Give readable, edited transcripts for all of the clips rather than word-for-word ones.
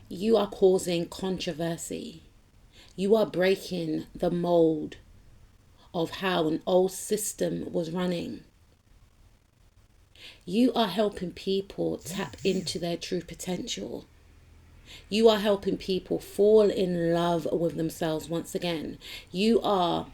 You are causing controversy. You are breaking the mold of how an old system was running. You are helping people tap into their true potential. You are helping people fall in love with themselves once again. You are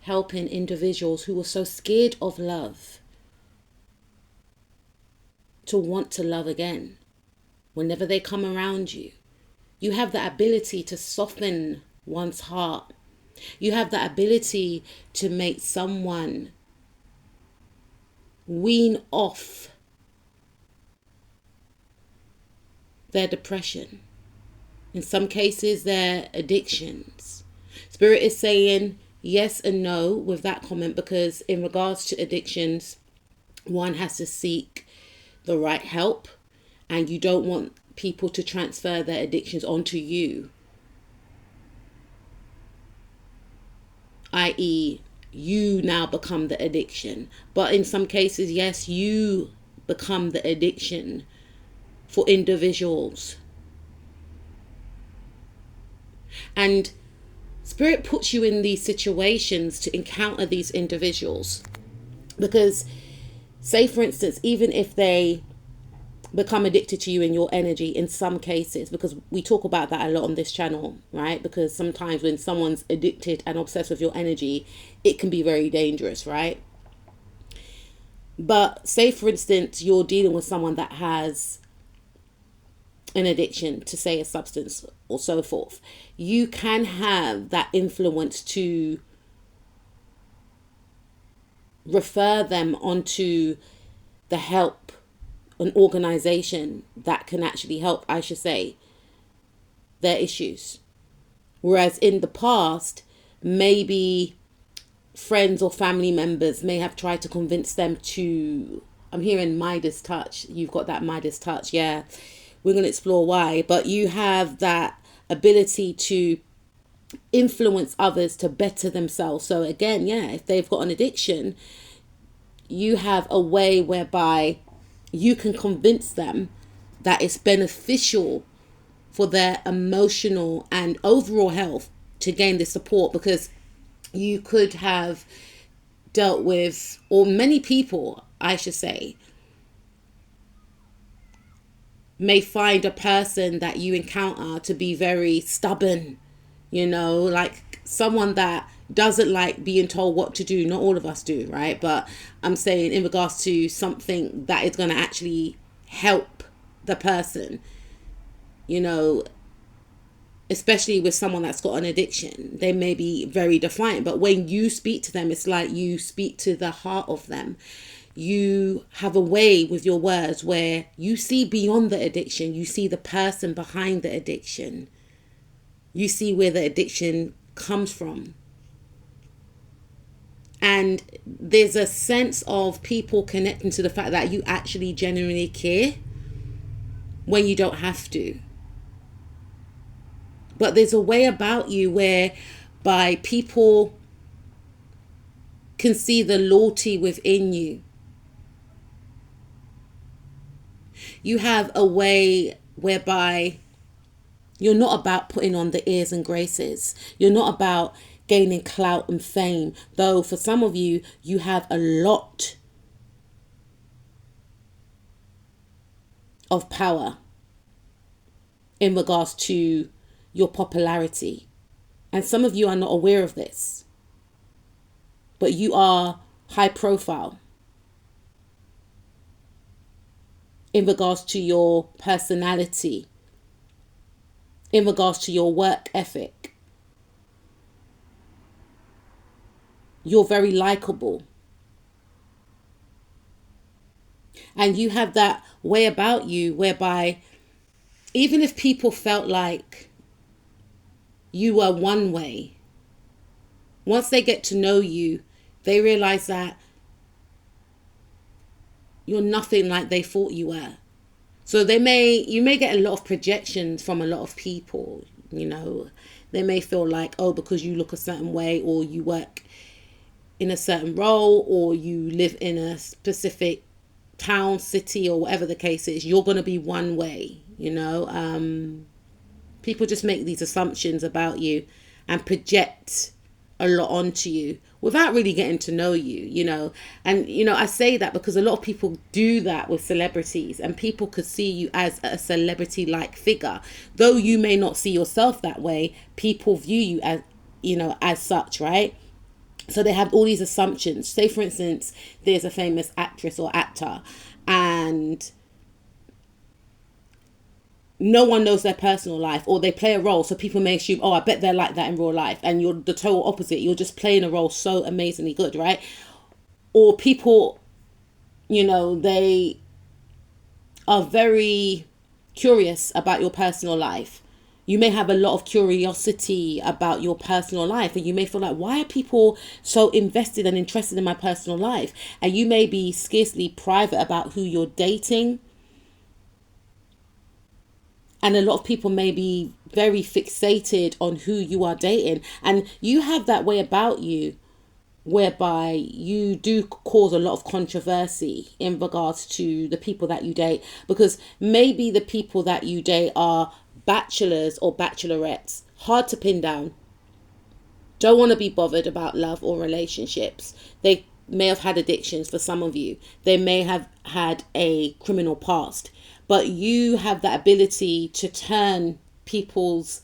helping individuals who were so scared of love to want to love again whenever they come around you. You have the ability to soften one's heart. You have the ability to make someone wean off their depression. In some cases, their addictions. Spirit is saying yes and no with that comment, because in regards to addictions, one has to seek the right help, and you don't want people to transfer their addictions onto you, i.e. you now become the addiction. But in some cases, yes, you become the addiction for individuals. And Spirit puts you in these situations to encounter these individuals, because say for instance, even if they become addicted to you and your energy, in some cases, because we talk about that a lot on this channel, right? Because sometimes when someone's addicted and obsessed with your energy, it can be very dangerous, right? But say for instance, you're dealing with someone that has an addiction to, say, a substance or so forth. You can have that influence to refer them onto the help, an organization that can actually help, I should say, their issues. Whereas in the past, maybe friends or family members may have tried to convince them to, I'm hearing Midas touch. You've got that Midas touch. Yeah, we're going to explore why. But you have that ability to influence others to better themselves. So again, yeah, if they've got an addiction, you have a way whereby you can convince them that it's beneficial for their emotional and overall health to gain this support, because you could have dealt with, or many people, I should say, may find a person that you encounter to be very stubborn, like someone that doesn't like being told what to do. Not all of us do, right? But I'm saying in regards to something that is going to actually help the person, especially with someone that's got an addiction, they may be very defiant. But when you speak to them, it's like you speak to the heart of them. You have a way with your words where you see beyond the addiction. You see the person behind the addiction. You see where the addiction comes from. And there's a sense of people connecting to the fact that you actually genuinely care when you don't have to. But there's a way about you whereby people can see the loyalty within you. You have a way whereby you're not about putting on the airs and graces. You're not about gaining clout and fame. Though for some of you, you have a lot of power in regards to your popularity. And some of you are not aware of this. But you are high profile in regards to your personality, in regards to your work ethic. You're very likable. And you have that way about you whereby even if people felt like you were one way, once they get to know you, they realize that you're nothing like they thought you were. So you may get a lot of projections from a lot of people. They may feel like, oh, because you look a certain way, or you work in a certain role, or you live in a specific town, city, or whatever the case is, you're going to be one way, People just make these assumptions about you and project a lot onto you without really getting to know you, you know. And, you know, I say that because a lot of people do that with celebrities, and people could see you as a celebrity-like figure. Though you may not see yourself that way, people view you as, you know, as such, right? So they have all these assumptions. Say, for instance, there's a famous actress or actor, and no one knows their personal life, or they play a role, so people may assume, oh, I bet they're like that in real life, and you're the total opposite. You're just playing a role so amazingly good, right? Or people, you know, they are very curious about your personal life. You may have a lot of curiosity about your personal life, and you may feel like, why are people so invested and interested in my personal life? And you may be scarcely private about who you're dating. And a lot of people may be very fixated on who you are dating. And you have that way about you whereby you do cause a lot of controversy in regards to the people that you date. Because maybe the people that you date are bachelors or bachelorettes, hard to pin down, don't want to be bothered about love or relationships. They may have had addictions for some of you. They may have had a criminal past. But you have that ability to turn people's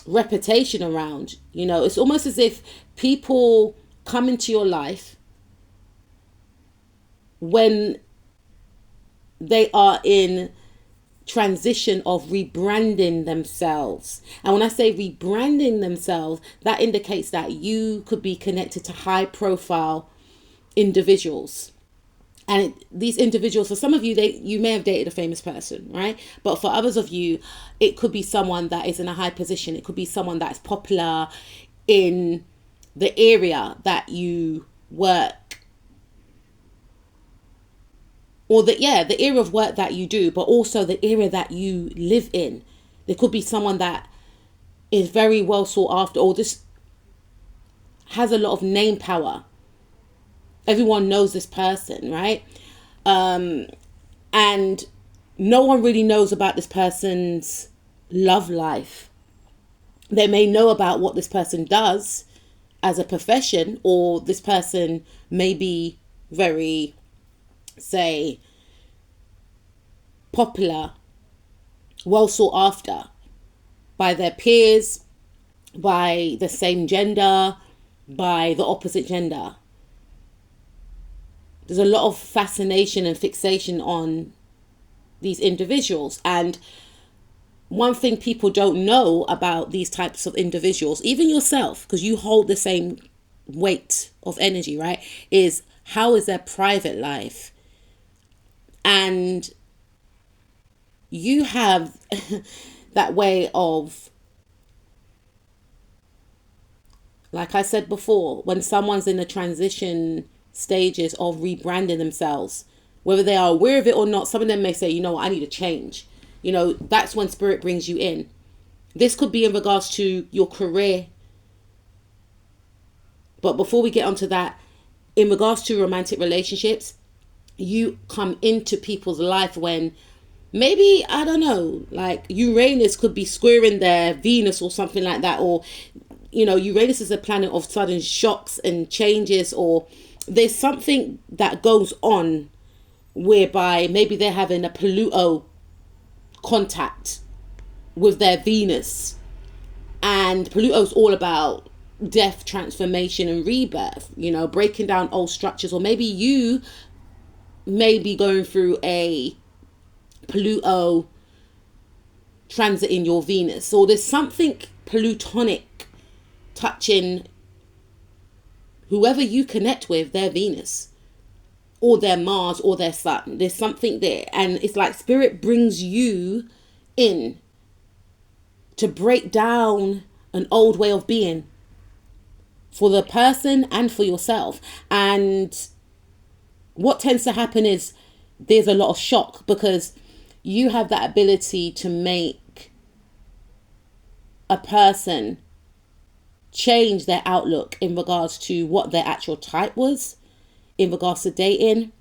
reputation around. You know, it's almost as if people come into your life when they are in transition of rebranding themselves. And when I say rebranding themselves, that indicates that you could be connected to high profile individuals. And these individuals, for some of you, you may have dated a famous person, right? But for others of you, it could be someone that is in a high position. It could be someone that's popular in the area that you work, or the area of work that you do, but also the area that you live in. There could be someone that is very well sought after, or just has a lot of name power. Everyone knows this person, right? And no one really knows about this person's love life. They may know about what this person does as a profession, or this person may be very, say, popular, well sought after by their peers, by the same gender, by the opposite gender. There's a lot of fascination and fixation on these individuals. And one thing people don't know about these types of individuals, even yourself, because you hold the same weight of energy, right, is how is their private life? And you have that way of, like I said before, when someone's in a transition stages of rebranding themselves, whether they are aware of it or not, some of them may say, you know what, I need to change. You know, that's when spirit brings you in. This could be in regards to your career. But before we get onto that, in regards to romantic relationships, you come into people's life when maybe, I don't know, like Uranus could be squaring their Venus or something like that. Or, you know, Uranus is a planet of sudden shocks and changes, or there's something that goes on whereby maybe they're having a Pluto contact with their Venus, and Pluto's all about death, transformation and rebirth, you know, breaking down old structures. Or maybe you may be going through a Pluto transit in your Venus, or there's something plutonic touching whoever you connect with, their Venus or their Mars or their Sun. There's something there, and it's like spirit brings you in to break down an old way of being for the person and for yourself. And what tends to happen is there's a lot of shock, because you have that ability to make a person change their outlook in regards to what their actual type was, in regards to dating,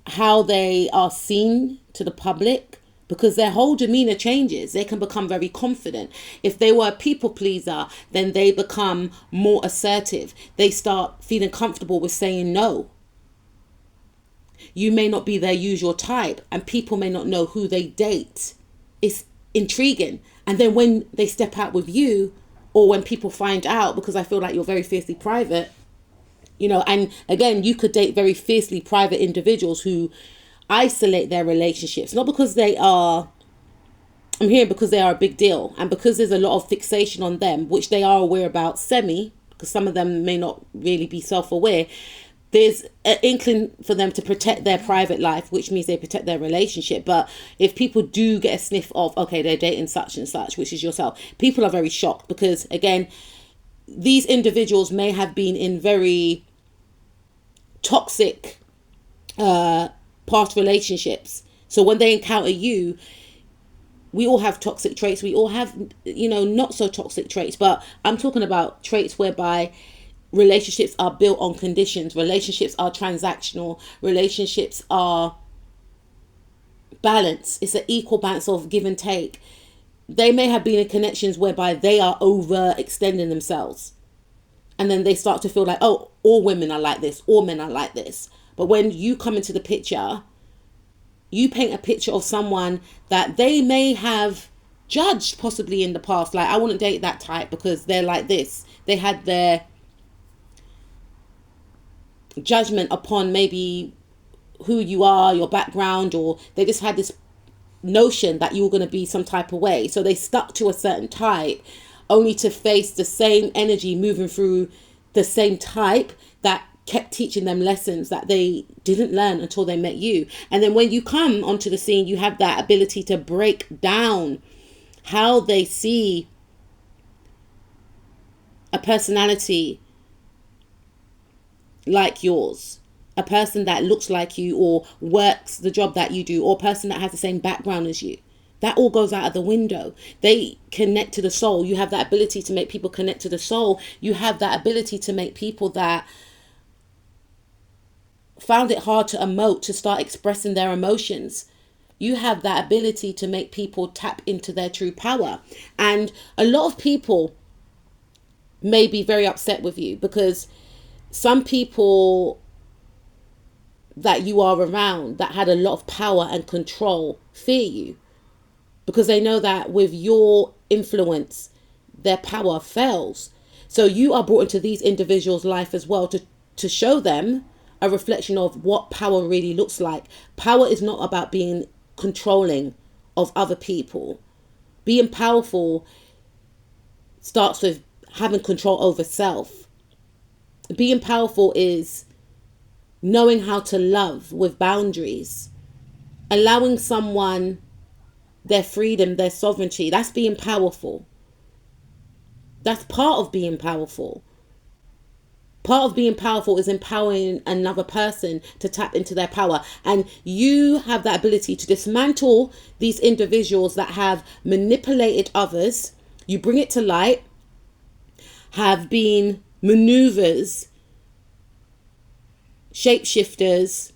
how they are seen to the public, because their whole demeanor changes. They can become very confident. If they were a people pleaser, then they become more assertive. They start feeling comfortable with saying no. You may not be their usual type, and people may not know who they date. It's intriguing. And then when they step out with you, or when people find out, because I feel like you're very fiercely private, you know, and again, you could date very fiercely private individuals who isolate their relationships, not because they are, I'm hearing because they are a big deal, and because there's a lot of fixation on them, which they are aware about because some of them may not really be self-aware. There's an inkling for them to protect their private life, which means they protect their relationship. But if people do get a sniff of, okay, they're dating such and such, which is yourself, people are very shocked, because again, these individuals may have been in very toxic past relationships. So when they encounter you, we all have toxic traits. We all have, you know, not so toxic traits, but I'm talking about traits whereby relationships are built on conditions. Relationships are transactional. Relationships are balance. It's an equal balance of give and take. They may have been in connections whereby they are overextending themselves. And then they start to feel like, oh, all women are like this, all men are like this. But when you come into the picture, you paint a picture of someone that they may have judged possibly in the past. Like, I wouldn't date that type because they're like this. They had their judgment upon maybe who you are, your background, or they just had this notion that you were going to be some type of way. So they stuck to a certain type only to face the same energy moving through the same type that kept teaching them lessons that they didn't learn until they met you. And then when you come onto the scene, you have that ability to break down how they see a personality like yours, a person that looks like you or works the job that you do, or a person that has the same background as you. That all goes out of the window. They connect to the soul. You have that ability to make people connect to the soul. You have that ability to make people that found it hard to emote to start expressing their emotions. You have that ability to make people tap into their true power. And a lot of people may be very upset with you because some people that you are around that had a lot of power and control fear you, because they know that with your influence, their power fails. So you are brought into these individuals' life as well to show them a reflection of what power really looks like. Power is not about being controlling of other people. Being powerful starts with having control over self. Being powerful is knowing how to love with boundaries, allowing someone their freedom, their sovereignty. That's being powerful. That's part of being powerful. Part of being powerful is empowering another person to tap into their power. And you have that ability to dismantle these individuals that have manipulated others. You bring it to light, have been maneuvers, shapeshifters.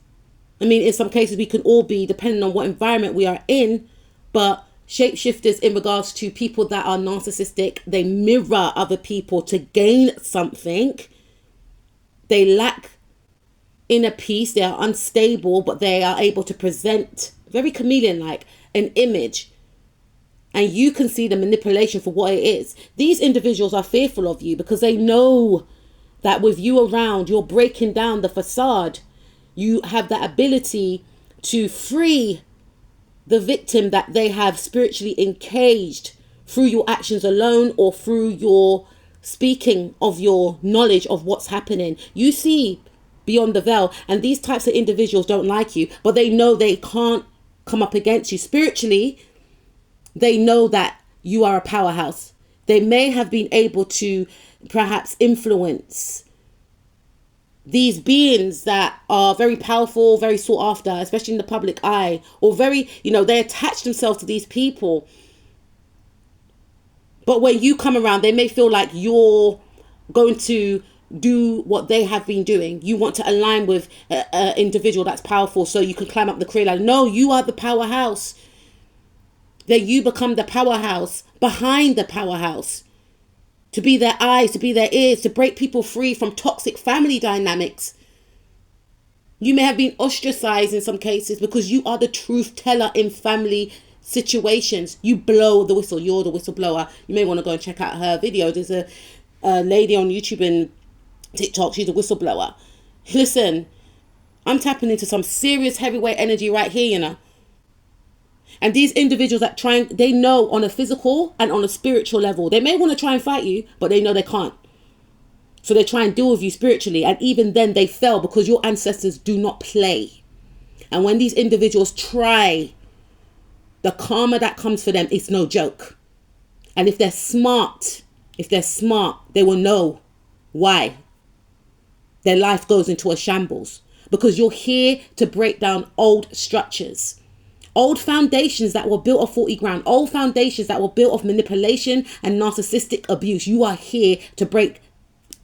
I mean, in some cases we can all be, depending on what environment we are in, but shapeshifters in regards to people that are narcissistic. They mirror other people to gain something. They lack inner peace. They are unstable, but they are able to present very chameleon-like an image. And you can see the manipulation for what it is. These individuals are fearful of you because they know that with you around, you're breaking down the facade. You have that ability to free the victim that they have spiritually encaged through your actions alone or through your speaking of your knowledge of what's happening. You see beyond the veil, and these types of individuals don't like you, but they know they can't come up against you. Spiritually, they know that you are a powerhouse. They may have been able to perhaps influence these beings that are very powerful, very sought after, especially in the public eye, or very, they attach themselves to these people. But when you come around, they may feel like you're going to do what they have been doing. You want to align with an individual that's powerful so you can climb up the career ladder. No, you are the powerhouse. that you become the powerhouse behind the powerhouse, to be their eyes, to be their ears, to break people free from toxic family dynamics. You may have been ostracized in some cases because you are the truth teller in family situations. You blow the whistle. You're the whistleblower. You may want to go and check out her video. There's a lady on YouTube and TikTok. She's a whistleblower. Listen, I'm tapping into some serious heavyweight energy right here, you know. And these individuals that they know on a physical and on a spiritual level, they may want to try and fight you, but they know they can't. So they try and deal with you spiritually. And even then they fail because your ancestors do not play. And when these individuals try, the karma that comes for them is no joke. And if they're smart, they will know why their life goes into a shambles. Because you're here to break down old structures. Old foundations that were built off faulty ground. Old foundations that were built off manipulation and narcissistic abuse. You are here to break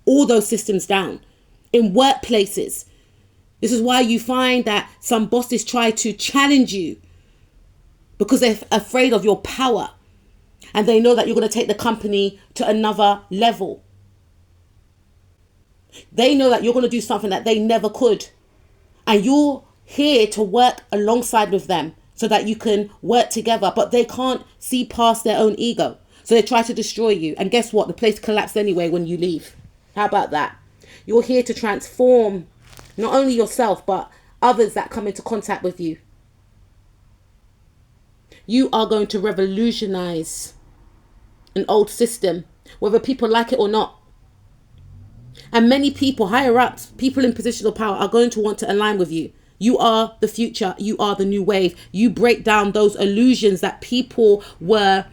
all those systems down. In workplaces. This is why you find that some bosses try to challenge you. Because they're afraid of your power. And they know that you're going to take the company to another level. They know that you're going to do something that they never could. And you're here to work alongside with them so that you can work together. But they can't see past their own ego. So they try to destroy you. And guess what? The place collapsed anyway when you leave. How about that? You're here to transform not only yourself, but others that come into contact with you. You are going to revolutionize an old system, whether people like it or not. And many people, higher ups, people in positions of power are going to want to align with you. You are the future. You are the new wave. You break down those illusions that people were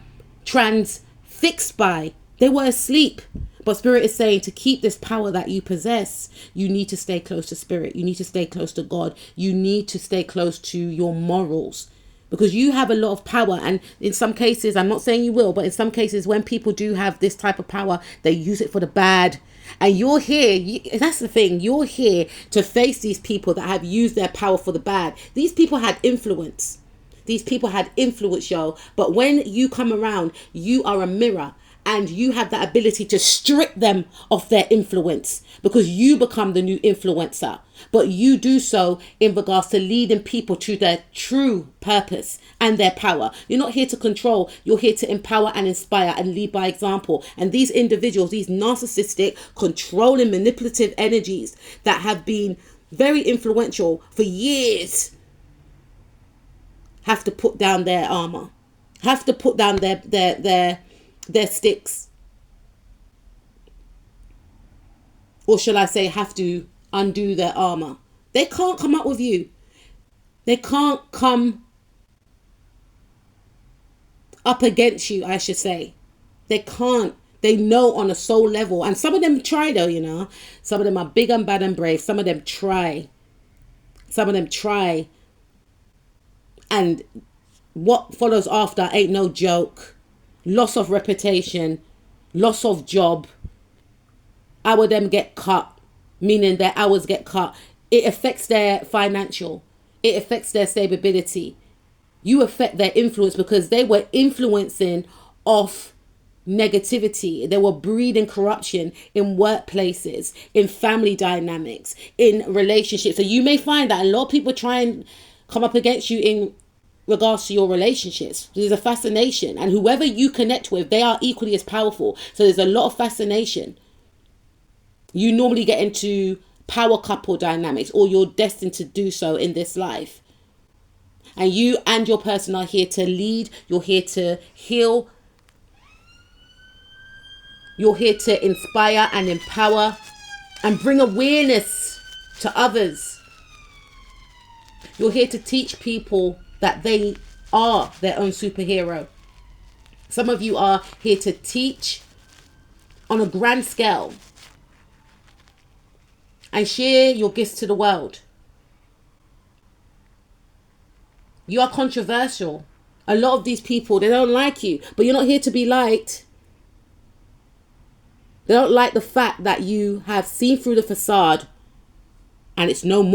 transfixed by. They were asleep. But Spirit is saying to keep this power that you possess, you need to stay close to Spirit. You need to stay close to God. You need to stay close to your morals. Because you have a lot of power. And in some cases, I'm not saying you will, but in some cases when people do have this type of power, they use it for the bad. And you're here, that's the thing, you're here to face these people that have used their power for the bad. These people had influence. These people had influence, yo. But when you come around, you are a mirror. And you have that ability to strip them of their influence because you become the new influencer. But you do so in regards to leading people to their true purpose and their power. You're not here to control. You're here to empower and inspire and lead by example. And these individuals, these narcissistic, controlling, manipulative energies that have been very influential for years have to put down their armor, have to put down their sticks, or shall I say have to undo their armor. They can't come up with you. They can't come up against you, I should say. They can't. They know on a soul level. And some of them try though, you know. Some of them are big and bad and brave. Some of them try. And what follows after ain't no joke. Loss of reputation, loss of job, our them get cut, meaning their hours get cut. It affects their financial, it affects their stability. You affect their influence because they were influencing off negativity. They were breeding corruption in workplaces, in family dynamics, in relationships. So you may find that a lot of people try and come up against you in regards to your relationships. There's a fascination, and whoever you connect with, they are equally as powerful. So there's a lot of fascination. You normally get into power couple dynamics, or you're destined to do so in this life. And you and your person are here to lead. You're here to heal. You're here to inspire and empower and bring awareness to others. You're here to teach people that they are their own superhero. Some of you are here to teach on a grand scale and share your gifts to the world. You are controversial. A lot of these people, they don't like you, but you're not here to be liked. They don't like the fact that you have seen through the facade and it's no more.